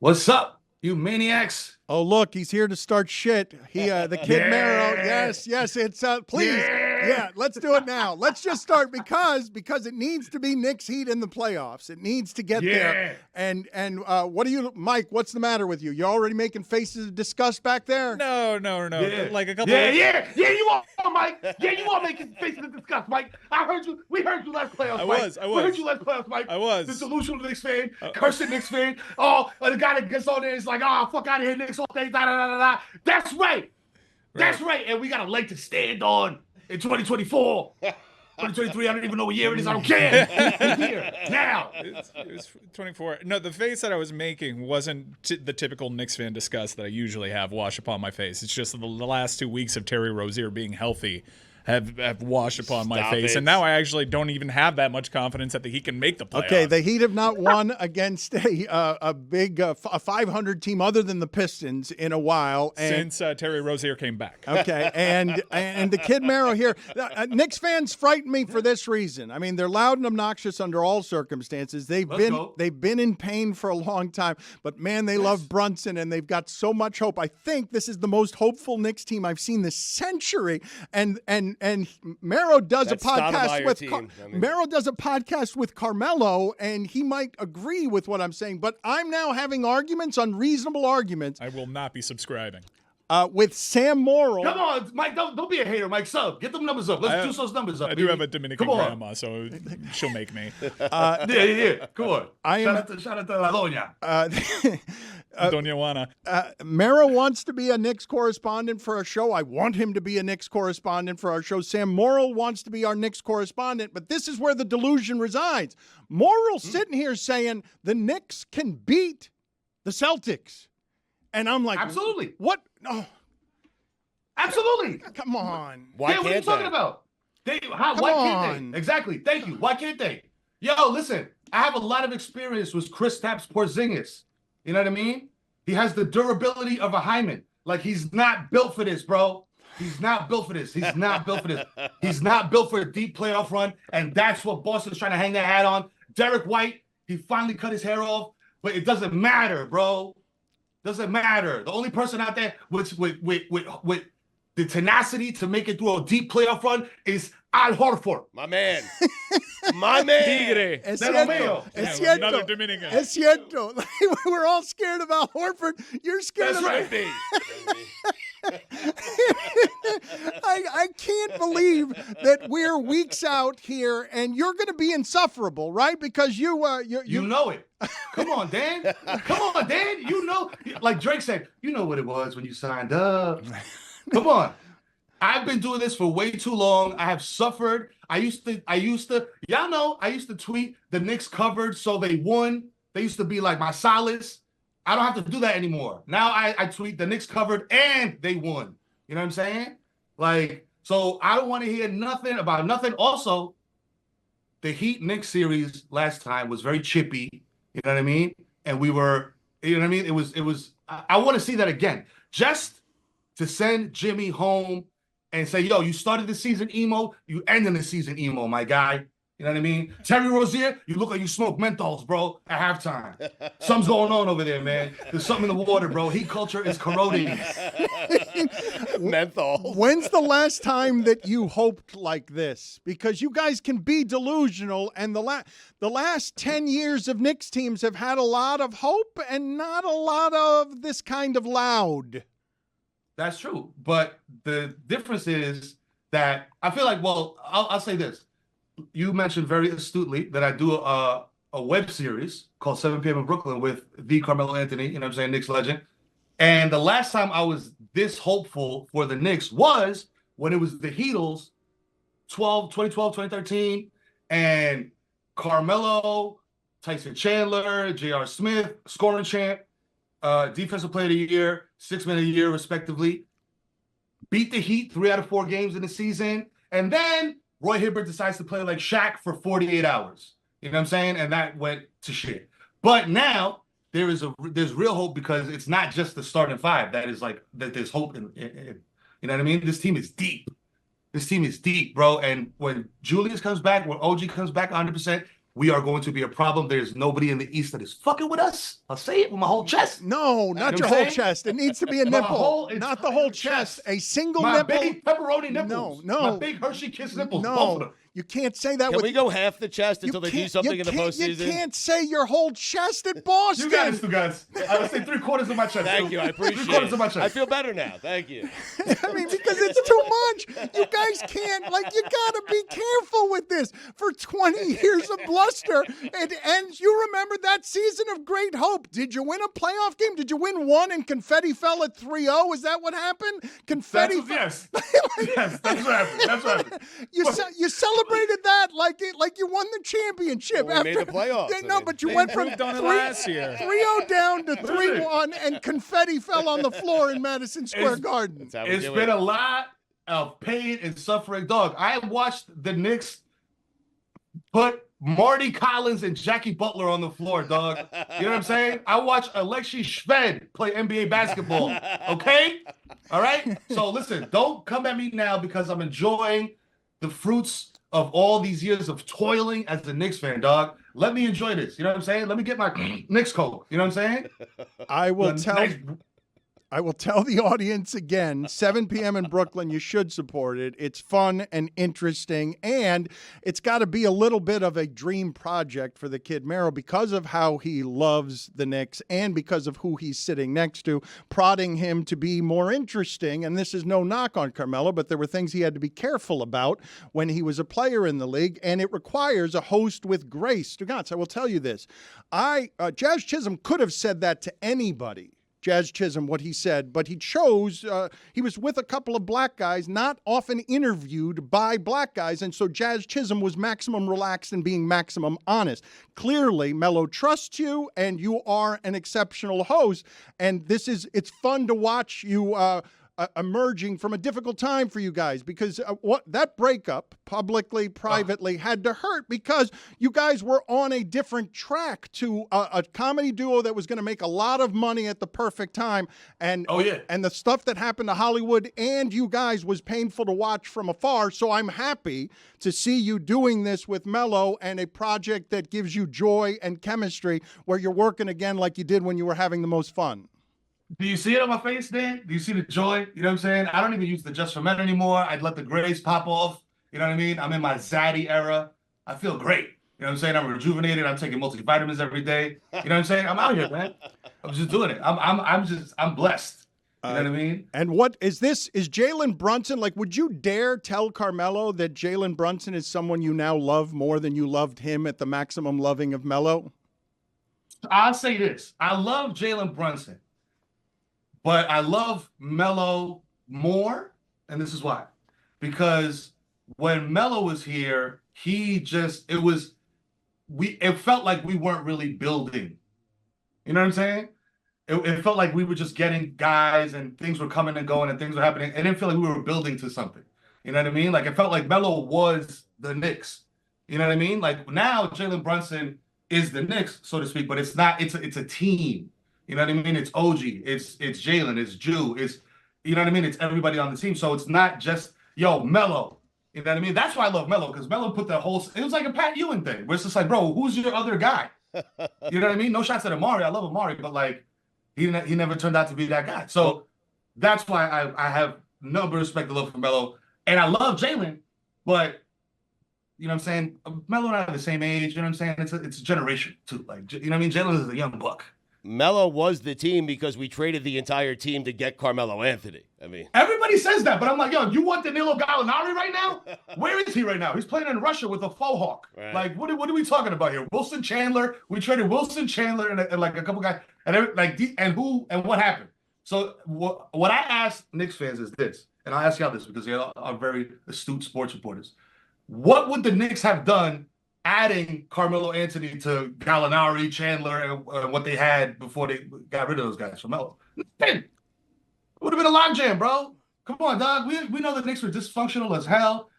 What's up, you maniacs? Oh, look, he's here to start shit. The Kid Mero. Yes, it's please. Yeah, let's do it now. Let's just start because it needs to be Knicks Heat in the playoffs. It needs to get there. And what do you, Mike? What's the matter with you? You already making faces of disgust back there? No. Yeah. Like a couple. Yeah. You are, Mike. Yeah, you are making faces of disgust, Mike. I heard you. We heard you last playoffs, Mike. I was. We heard you last playoffs, Mike. I was. The delusional Knicks fan, cursing Knicks fan. Oh, the guy that gets on there is like, oh, fuck out of here, Knicks all day. Da da da da. That's right. That's right. And we got a leg to stand on in 2024. 2023, I don't even know what year it is. I don't care. Here, now. It was 24. No, the face that I was making wasn't the typical Knicks fan disgust that I usually have wash upon my face. It's just the last 2 weeks of Terry Rozier being healthy have washed upon my face. And now I actually don't even have that much confidence that the Heat can make the playoffs. Okay, the Heat have not won against a big 500 team other than the Pistons in a while. Since Terry Rozier came back. Okay, and the Kid Mero here. Knicks fans frighten me for this reason. I mean, they're loud and obnoxious under all circumstances. They've been in pain for a long time, but man, they love Brunson and they've got so much hope. I think this is the most hopeful Knicks team I've seen this century. And Mero does a podcast with Mero does a podcast with Carmelo, and he might agree with what I'm saying. But I'm now having unreasonable arguments. I will not be subscribing. With Sam Morrill. Come on, Mike. Don't be a hater, Mike. Sub. Get them numbers up. Let's juice those numbers up. I do have a Dominican grandma, so she'll make me. Yeah. Come on. Shout out to La Doña. Doña Juana. Mero wants to be a Knicks correspondent for our show. I want him to be a Knicks correspondent for our show. Sam Morrill wants to be our Knicks correspondent, but this is where the delusion resides. Morrill's sitting here saying the Knicks can beat the Celtics. And I'm like, absolutely. What? No. Absolutely. Come on. Why can't what are you talking about? Why can't they? Exactly. Thank you. Why can't they? Yo, listen, I have a lot of experience with Kristaps Porzingis. You know what I mean? He has the durability of a hymen. Like, he's not built for this, bro. He's not built for this. He's not built for this. He's not built for a deep playoff run, and that's what Boston's trying to hang their hat on. Derek White, he finally cut his hair off, but it doesn't matter, bro. Doesn't matter. The only person out there with the tenacity to make it through a deep playoff run is Al Horford. My man. My man. Tigre. Es cierto. We're all scared of Al Horford. You're scared of me. I can't believe that we're weeks out here and you're going to be insufferable, right? Because you know it. Come on, Dan. You know, like Drake said, you know what it was when you signed up. Come on. I've been doing this for way too long. I have suffered. I used to, y'all know, I used to tweet the Knicks covered, so they won. They used to be like my solace. I don't have to do that anymore. Now I tweet the Knicks covered and they won. You know what I'm saying? Like, so I don't want to hear nothing about nothing. Also, the Heat Knicks series last time was very chippy. You know what I mean? And we were, you know what I mean? It was, I want to see that again. Just to send Jimmy home and say, yo, you started the season emo, you ending the season emo, my guy. You know what I mean? Terry Rozier, you look like you smoke menthols, bro, at halftime. Something's going on over there, man. There's something in the water, bro. Heat culture is corroding. Menthol. When's the last time that you hoped like this? Because you guys can be delusional, and the last 10 years of Knicks teams have had a lot of hope and not a lot of this kind of loud. That's true. But the difference is that I feel like, well, I'll say this. You mentioned very astutely that I do a web series called 7 p.m. in Brooklyn with the Carmelo Anthony, you know what I'm saying, Knicks legend. And the last time I was this hopeful for the Knicks was when it was the Heatles, 2012, 2013, and Carmelo, Tyson Chandler, J.R. Smith, scoring champ, defensive player of the year, 6 man of the year, respectively. Beat the Heat 3 out of 4 games in the season. And then Roy Hibbert decides to play like Shaq for 48 hours. You know what I'm saying? And that went to shit. But now there's real hope because it's not just the starting five that is like that there's hope in. You know what I mean? This team is deep. This team is deep, bro. And when Julius comes back, when OG comes back 100%, we are going to be a problem. There's nobody in the East that is fucking with us. I'll say it with my whole chest. No, not your whole chest. It needs to be a nipple, not the whole chest. A single my nipple. My big pepperoni nipples. No. My big Hershey Kiss nipples. No. Both of them. You can't say that. Can we go half the chest until they do something in the postseason? You can't say your whole chest at Boston. You got it, Stugotz. I would say 3/4 of my chest. Thank you. I appreciate it. 3/4 of my chest. I feel better now. Thank you. I mean, because it's too much. You guys can't, you got to be careful with this. For 20 years of bluster, it ends. You remember that season of great hope. Did you win a playoff game? Did you win one and confetti fell at 3-0? Is that what happened? Confetti Yes, that's what happened. That's what happened. You celebrated that like you won the championship. Well, we made the playoffs. No, but you went from done it last year. 3-0 down to 3-1, and confetti fell on the floor in Madison Square Garden. It's been a lot of pain and suffering. Dog, I watched the Knicks put Marty Collins and Jackie Butler on the floor, dog. You know what I'm saying? I watched Alexei Shved play NBA basketball, okay? All right? So listen, don't come at me now because I'm enjoying the fruits of all these years of toiling as a Knicks fan, dog. Let me enjoy this. You know what I'm saying? Let me get my Knicks coat. You know what I'm saying? I will tell the audience again, 7 p.m. in Brooklyn, you should support it. It's fun and interesting, and it's got to be a little bit of a dream project for the Kid Mero because of how he loves the Knicks and because of who he's sitting next to, prodding him to be more interesting. And this is no knock on Carmelo, but there were things he had to be careful about when he was a player in the league, and it requires a host with grace. Stugotz, I will tell you this. Jazz Chisholm could have said that to anybody. Jazz Chisholm, what he said, but he chose, he was with a couple of black guys, not often interviewed by black guys, and so Jazz Chisholm was maximum relaxed and being maximum honest. Clearly, Melo trusts you, and you are an exceptional host, and it's fun to watch you emerging from a difficult time for you guys because that breakup, publicly, privately, had to hurt because you guys were on a different track to a comedy duo that was going to make a lot of money at the perfect time. And and the stuff that happened to Hollywood and you guys was painful to watch from afar. So I'm happy to see you doing this with Melo and a project that gives you joy and chemistry where you're working again like you did when you were having the most fun. Do you see it on my face, Dan? Do you see the joy? You know what I'm saying? I don't even use the Just for Men anymore. I'd let the grays pop off. You know what I mean? I'm in my Zaddy era. I feel great. You know what I'm saying? I'm rejuvenated. I'm taking multivitamins every day. You know what I'm saying? I'm out here, man. I'm just doing it. I'm blessed. You know what I mean? And what is this? Is Jalen Brunson, would you dare tell Carmelo that Jalen Brunson is someone you now love more than you loved him at the maximum loving of Melo? I'll say this. I love Jalen Brunson. But I love Melo more, and this is why. Because when Melo was here, it felt like we weren't really building. You know what I'm saying? It felt like we were just getting guys and things were coming and going and things were happening. It didn't feel like we were building to something. You know what I mean? It felt like Melo was the Knicks. You know what I mean? Now Jalen Brunson is the Knicks, so to speak, but it's not, it's a team. You know what I mean? It's OG, it's Jalen, it's Jew, you know what I mean? It's everybody on the team. So it's not just, Melo. You know what I mean? That's why I love Melo, because Melo put that it was like a Pat Ewing thing, where it's just bro, who's your other guy? You know what I mean? No shots at Amari. I love Amari, but he never turned out to be that guy. So that's why I have no respect and love for Melo. And I love Jalen, but you know what I'm saying? Melo and I are the same age, you know what I'm saying? It's a generation too. You know what I mean? Jalen is a young buck. Melo was the team because we traded the entire team to get Carmelo Anthony. I mean, everybody says that, but I'm like, you want Danilo Gallinari right now? Where is he right now? He's playing in Russia with a faux hawk. Right. What are we talking about here? Wilson Chandler. We traded Wilson Chandler and a couple guys, and what happened? So what I ask Knicks fans is this, and I'll ask y'all this because you are very astute sports reporters. What would the Knicks have done adding Carmelo Anthony to Gallinari, Chandler, and what they had before they got rid of those guys from Melo? It would have been a logjam, bro. Come on, dog. We know the Knicks were dysfunctional as hell.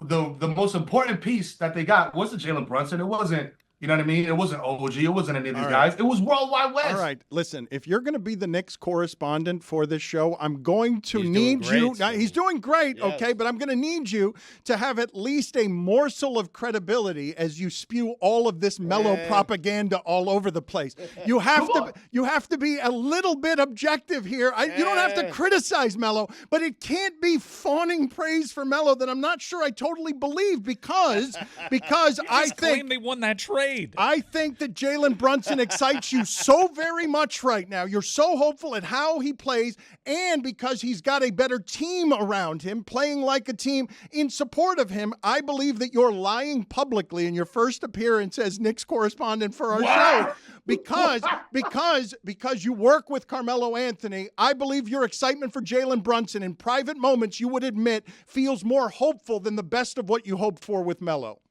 The most important piece that they got wasn't Jalen Brunson. It wasn't You know what I mean? It wasn't OG. It wasn't any of these guys. It was World Wide West. All right. Listen, if you're going to be the Knicks correspondent for this show, I'm going to need you. Now, he's doing great, okay, but I'm going to need you to have at least a morsel of credibility as you spew all of this Melo propaganda all over the place. You have to be a little bit objective here. You don't have to criticize Melo, but it can't be fawning praise for Melo that I'm not sure I totally believe because I think they won that trade. I think that Jalen Brunson excites you so very much right now. You're so hopeful at how he plays, and because he's got a better team around him, playing like a team in support of him, I believe that you're lying publicly in your first appearance as Knicks correspondent for our show. Because you work with Carmelo Anthony, I believe your excitement for Jalen Brunson in private moments, you would admit, feels more hopeful than the best of what you hoped for with Melo.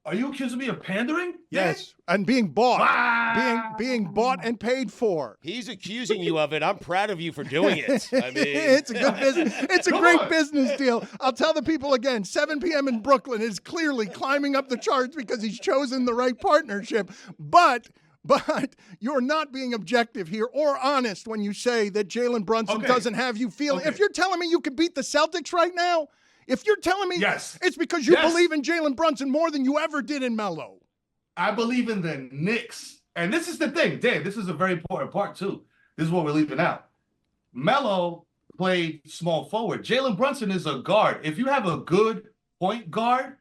Are you accusing me of pandering? Yes, and being bought, being bought and paid for. He's accusing you of it. I'm proud of you for doing it. I mean, it's a good business. It's a great business deal. I'll tell the people again. 7 p.m. in Brooklyn is clearly climbing up the charts because he's chosen the right partnership. But you're not being objective here or honest when you say that Jalen Brunson doesn't have you feeling. If you're telling me you could beat the Celtics right now. If you're telling me it's because you believe in Jalen Brunson more than you ever did in Melo. I believe in the Knicks. And this is the thing, Dave, this is a very important part, too. This is what we're leaving out. Melo played small forward. Jalen Brunson is a guard. If you have a good point guard,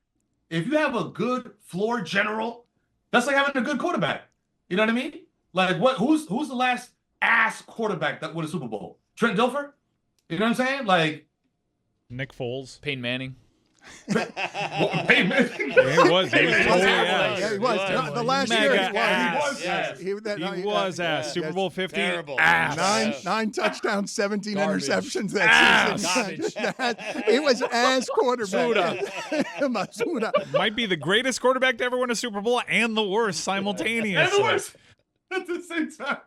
if you have a good floor general, that's like having a good quarterback. You know what I mean? Like, who's the last ass quarterback that won a Super Bowl? Trent Dilfer? You know what I'm saying? Like, Nick Foles. Peyton Manning. Peyton Manning. Yeah, he was. He was. The last year he was ass. Super Bowl 50. Terrible. Ass. 9 touchdowns, 17 interceptions that season. It was ass quarterback. Masuda. Might be the greatest quarterback to ever win a Super Bowl and the worst simultaneously. And the worst at the same time.